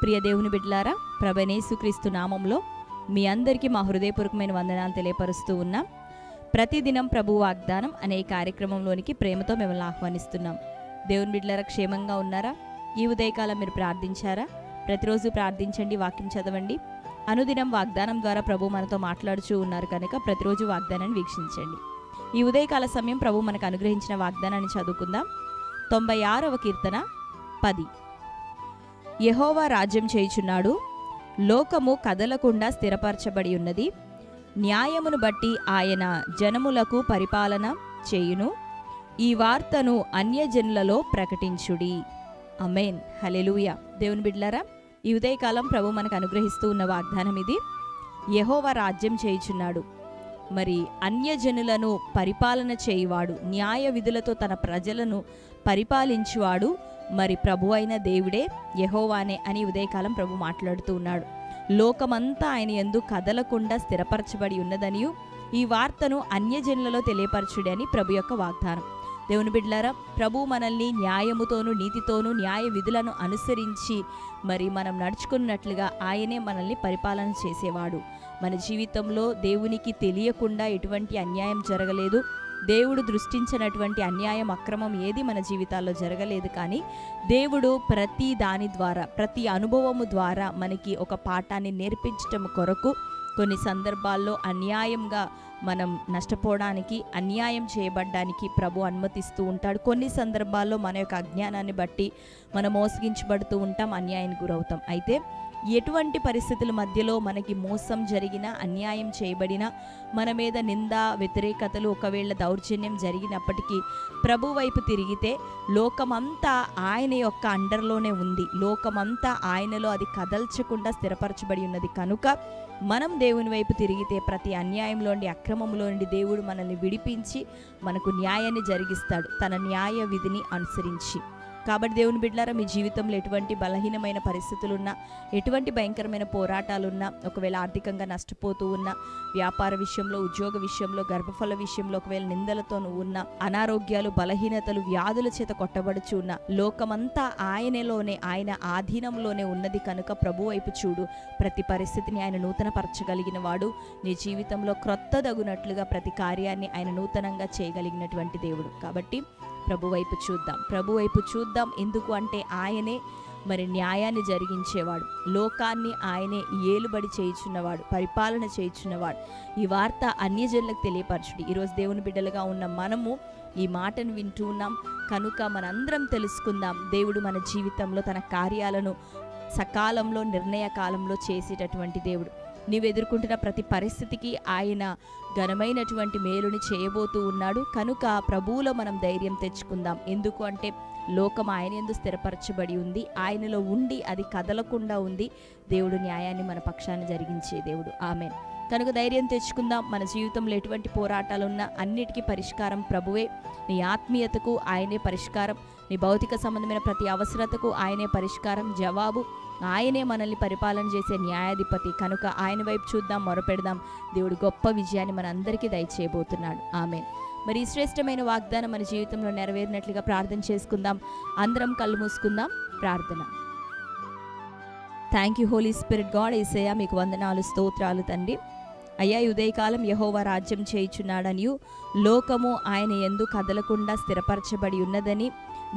ప్రియ దేవుని బిడ్డలారా, ప్రభువైన నామంలో మీ అందరికీ మా హృదయపూర్వకమైన వందనాలు తెలియపరుస్తూ ఉన్నాం. ప్రతిదినం ప్రభు వాగ్దానం అనే కార్యక్రమంలోనికి ప్రేమతో మిమ్మల్ని ఆహ్వానిస్తున్నాం. దేవుని బిడ్డలారా, క్షేమంగా ఉన్నారా? ఈ ఉదయకాలం మీరు ప్రార్థించారా? ప్రతిరోజు ప్రార్థించండి, వాక్యం చదవండి. అనుదినం వాగ్దానం ద్వారా ప్రభు మనతో మాట్లాడుచూ ఉన్నారు కనుక ప్రతిరోజు వాగ్దానాన్ని వీక్షించండి. ఈ ఉదయకాల సమయం ప్రభు మనకు అనుగ్రహించిన వాగ్దానాన్ని చదువుకుందాం. 96వ కీర్తన 10. యెహోవా రాజ్యం చేయుచున్నాడు, లోకము కదలకుండా స్థిరపరచబడి ఉన్నది. న్యాయమును బట్టి ఆయన జనములకు పరిపాలన చేయును. ఈ వార్తను అన్యజనులలో ప్రకటించుడి. ఆమేన్, హల్లెలూయా. దేవుని బిడ్డలారా, ఈ ఉదయకాలం ప్రభు మనకు అనుగ్రహిస్తూ ఉన్న వాగ్దానం ఇది. యెహోవా రాజ్యం చేయుచున్నాడు, మరి అన్యజనులను పరిపాలన చేయువాడు, న్యాయ విధులతో తన ప్రజలను పరిపాలించువాడు మరి ప్రభు అయిన దేవుడే, యెహోవానే అని ఉదయకాలం ప్రభు మాట్లాడుతూ ఉన్నాడు. లోకమంతా ఆయన యందు కదలకుండా స్థిరపరచబడి ఉన్నదనియు ఈ వార్తను అన్యజనులలో తెలియపరచుడి అని ప్రభు యొక్క వాగ్దానం. దేవుని బిడ్డలారా, ప్రభు మనల్ని న్యాయముతోనూ నీతితోనూ న్యాయ విధులను అనుసరించి మరి మనం నడుచుకున్నట్లుగా ఆయనే మనల్ని పరిపాలన చేసేవాడు. మన జీవితంలో దేవునికి తెలియకుండా ఎటువంటి అన్యాయం జరగలేదు. దేవుడు దృష్టించినటువంటి అన్యాయం, అక్రమం ఏది మన జీవితాల్లో జరగలేదు. కానీ దేవుడు ప్రతి దాని ద్వారా, ప్రతి అనుభవము ద్వారా మనకి ఒక పాఠాన్ని నేర్పించటం కొరకు కొన్ని సందర్భాల్లో అన్యాయంగా మనం నష్టపోవడానికి, అన్యాయం చేయబడ్డానికి ప్రభు అనుమతిస్తూ ఉంటాడు. కొన్ని సందర్భాల్లో మన యొక్క అజ్ఞానాన్ని బట్టి మనం మోసగించబడుతూ ఉంటాం, అన్యాయానికి గురవుతాం. అయితే ఎటువంటి పరిస్థితుల మధ్యలో మనకి మోసం జరిగినా, అన్యాయం చేయబడినా, మన మీద నింద, వ్యతిరేకతలు, ఒకవేళ దౌర్జన్యం జరిగినప్పటికీ ప్రభు వైపు తిరిగితే లోకమంతా ఆయన యొక్క అండర్లోనే ఉంది. లోకమంతా ఆయనలో అది కదల్చకుండా స్థిరపరచబడి ఉన్నది కనుక మనం దేవుని వైపు తిరిగితే ప్రతి అన్యాయంలోండి, అక్రమంలో నుండి దేవుడు మనల్ని విడిపించి మనకు న్యాయాన్ని జరిగిస్తాడు, తన న్యాయ విధిని అనుసరించి. కాబట్టి దేవుని బిడ్డలారా, మీ జీవితంలో ఎటువంటి బలహీనమైన పరిస్థితులున్నా, ఎటువంటి భయంకరమైన పోరాటాలున్నా, ఒకవేళ ఆర్థికంగా నష్టపోతూ ఉన్నా, వ్యాపార విషయంలో, ఉద్యోగ విషయంలో, గర్భఫల విషయంలో ఒకవేళ నిందలతో ఉన్న, అనారోగ్యాలు, బలహీనతలు, వ్యాధుల చేత కొట్టబడుచు ఉన్న, లోకమంతా ఆయనలోనే, ఆయన ఆధీనంలోనే ఉన్నది కనుక ప్రభు వైపు చూడు. ప్రతి పరిస్థితిని ఆయన నూతనపరచగలిగిన వాడు. నీ జీవితంలో క్రొత్తదగునట్లుగా ప్రతి కార్యాన్ని ఆయన నూతనంగా చేయగలిగినటువంటి దేవుడు. కాబట్టి ప్రభు వైపు చూద్దాం, ప్రభు వైపు చూద్దాం. ఎందుకు అంటే ఆయనే మరి న్యాయాన్ని జరిగించేవాడు, లోకాన్ని ఆయనే ఏలుబడి చేయుచున్నవాడు, పరిపాలన చేయుచున్నవాడు. ఈ వార్త అన్యజనులకు తెలియపరచుడి. ఈరోజు దేవుని బిడ్డలుగా ఉన్న మనము ఈ మాటను వింటూ ఉన్నాం కనుక మనందరం తెలుసుకుందాం, దేవుడు మన జీవితంలో తన కార్యాలను సకాలంలో, నిర్ణయ కాలంలో చేసేటటువంటి దేవుడు. నీవు ఎదుర్కొంటున్న ప్రతి పరిస్థితికి ఆయన ఘనమైనటువంటి మేలుని చేయబోతూ ఉన్నాడు కనుక ప్రభువులో మనం ధైర్యం తెచ్చుకుందాం. ఎందుకు అంటే లోకం ఆయన యందు స్థిరపరచబడి ఉంది, ఆయనలో ఉండి అది కదలకుండా ఉంది. దేవుడు న్యాయాన్ని మన పక్షాన్ని జరిగించే దేవుడు. ఆమేన్. కనుక ధైర్యం తెచ్చుకుందాం. మన జీవితంలో ఎటువంటి పోరాటాలున్నా అన్నిటికీ పరిష్కారం ప్రభువే. నీ ఆత్మీయతకు ఆయనే పరిష్కారం, నీ భౌతిక సంబంధమైన ప్రతి అవసరతకు ఆయనే పరిష్కారం, జవాబు. ఆయనే మనల్ని పరిపాలన చేసే న్యాయాధిపతి కనుక ఆయన వైపు చూద్దాం, మొరపెడదాం. దేవుడు గొప్ప విజయాన్ని మన అందరికీ దయచేయబోతున్నాడు. ఆమేన్. మరి ఈ శ్రేష్టమైన వాగ్దానం మన జీవితంలో నెరవేరినట్లుగా ప్రార్థన చేసుకుందాం. అందరం కళ్ళు మూసుకుందాం. ప్రార్థన. Thank you holy spirit god. యేసయ్యా, మీకు వందనాలు, స్తోత్రాలు తండ్రి. అయ్యా, ఉదయకాలం యెహోవా రాజ్యం చేయుచున్నాడనియు లోకము ఆయన యందు కదలకుండా స్థిరపరచబడి ఉన్నదని,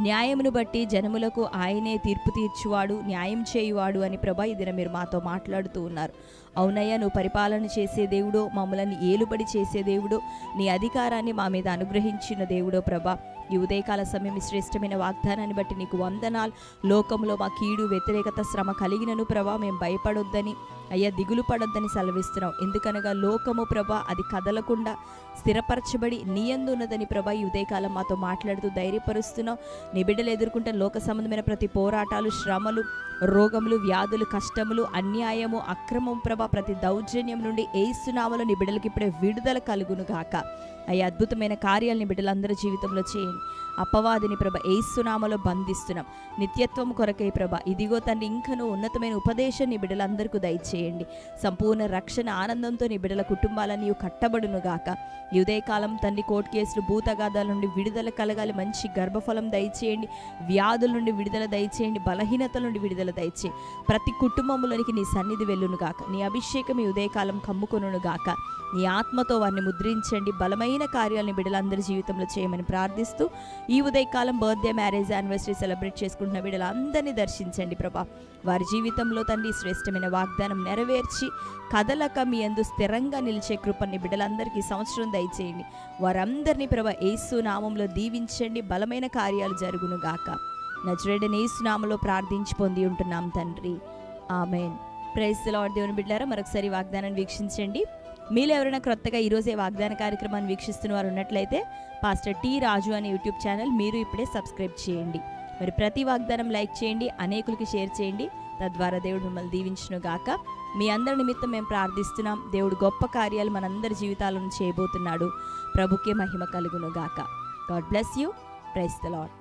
న్యాయమును బట్టి జనములకు ఆయనే తీర్పు తీర్చువాడు, న్యాయం చేయువాడు అని ప్రభా ఈ దినం మీరు మాతో మాట్లాడుతూ ఉన్నారు. అవునయ్యా, నువ్వు పరిపాలన చేసే దేవుడో, మమ్మల్ని ఏలుబడి చేసే దేవుడో, నీ అధికారాన్ని మా మీద అనుగ్రహించిన దేవుడో ప్రభా, ఈ ఉదయకాల సమయం శ్రేష్టమైన వాగ్దానాన్ని బట్టి నీకు వందనాలు. లోకంలో మా కీడు, వ్యతిరేకత, శ్రమ కలిగినను ప్రభా మేము భయపడొద్దని, అయ్యా దిగులు పడొద్దని సెలవిస్తున్నాం. ఎందుకనగా లోకము ప్రభా అది కదలకుండా స్థిరపరచబడి నీ యందు ఉన్నదని ప్రభా ఈ ఉదయకాలం మాతో మాట్లాడుతూ ధైర్యపరుస్తున్నావు. నీ బిడ్డలు ఎదుర్కొంటున్న లోక సంబంధమైన ప్రతి పోరాటాలు, శ్రమలు, రోగములు, వ్యాధులు, కష్టములు, అన్యాయము, అక్రమం ప్రభా ప్రతి దౌర్జన్యం నుండి యేసు నామములో నీ బిడ్డలకి ఇప్పుడే విడుదల కలుగును గాక. అయ్యా, అద్భుతమైన కార్యాలని బిడ్డలందరి జీవితంలో చేయండి. అపవాదిని ప్రభ యేసు నామములో బంధిస్తున్నాం. నిత్యత్వం కొరకై ప్రభ ఇదిగో తండ్రి ఇంకనూ ఉన్నతమైన ఉపదేశం నీ బిడ్డలందరికీ దయచేయండి. సంపూర్ణ రక్షణ ఆనందంతో నీ బిడ్డల కుటుంబాలని కట్టబడును గాక. ఈ ఉదయకాలం తండ్రి కోర్టు కేసులు, భూతగాదాల నుండి విడుదల కలగాలి. మంచి గర్భఫలం దయచేయండి. వ్యాధుల నుండి విడుదల దయచేయండి. బలహీనతల నుండి విడుదల విడుదల దయచే. ప్రతి కుటుంబంలోనికి నీ సన్నిధి వెళ్ళును గాక, నీ అభిషేకం ఈ ఉదయకాలం కమ్ముకొనును గాక. నీ ఆత్మతో వారిని ముద్రించండి. బలమైన కార్యాలను బిడ్డలందరి జీవితంలో చేయమని ప్రార్థిస్తూ, ఈ ఉదయకాలం బర్త్డే, మ్యారేజ్, యానివర్సరీ సెలబ్రేట్ చేసుకుంటున్న బిడ్డలందరినీ దర్శించండి ప్రభా. వారి జీవితంలో తండ్రి శ్రేష్టమైన వాగ్దానం నెరవేర్చి కదలక మీ యందు స్థిరంగా నిలిచే కృపని బిడ్డలందరికీ సంవత్సరం దయచేయండి. వారందరినీ ప్రభా యేసు నామంలో దీవించండి. బలమైన కార్యాలు జరుగును గాక. నజరేయుడైన యేసు నామములో ప్రార్థించి పొంది ఉంటున్నాం తండ్రి, ఆమేన్. Praise the lord. దేవుని బిడ్డలారా, మరొకసారి వాగ్దానాన్ని వీక్షించండి. మీలో ఎవరైనా క్రొత్తగా ఈరోజే వాగ్దాన కార్యక్రమాన్ని వీక్షిస్తున్న వారు ఉన్నట్లయితే పాస్టర్ టి రాజు అనే యూట్యూబ్ ఛానల్ మీరు ఇప్పుడే సబ్స్క్రైబ్ చేయండి. మరి ప్రతి వాగ్దానం లైక్ చేయండి, అనేకులకి షేర్ చేయండి. తద్వారా దేవుడు మిమ్మల్ని దీవించును గాక. మీ అందరి నిమిత్తం మేము ప్రార్థిస్తున్నాం. దేవుడు గొప్ప కార్యాలు మనందరి జీవితాలను చేయబోతున్నాడు. ప్రభుకే మహిమ కలుగును గాక. God bless you. Praise the lord.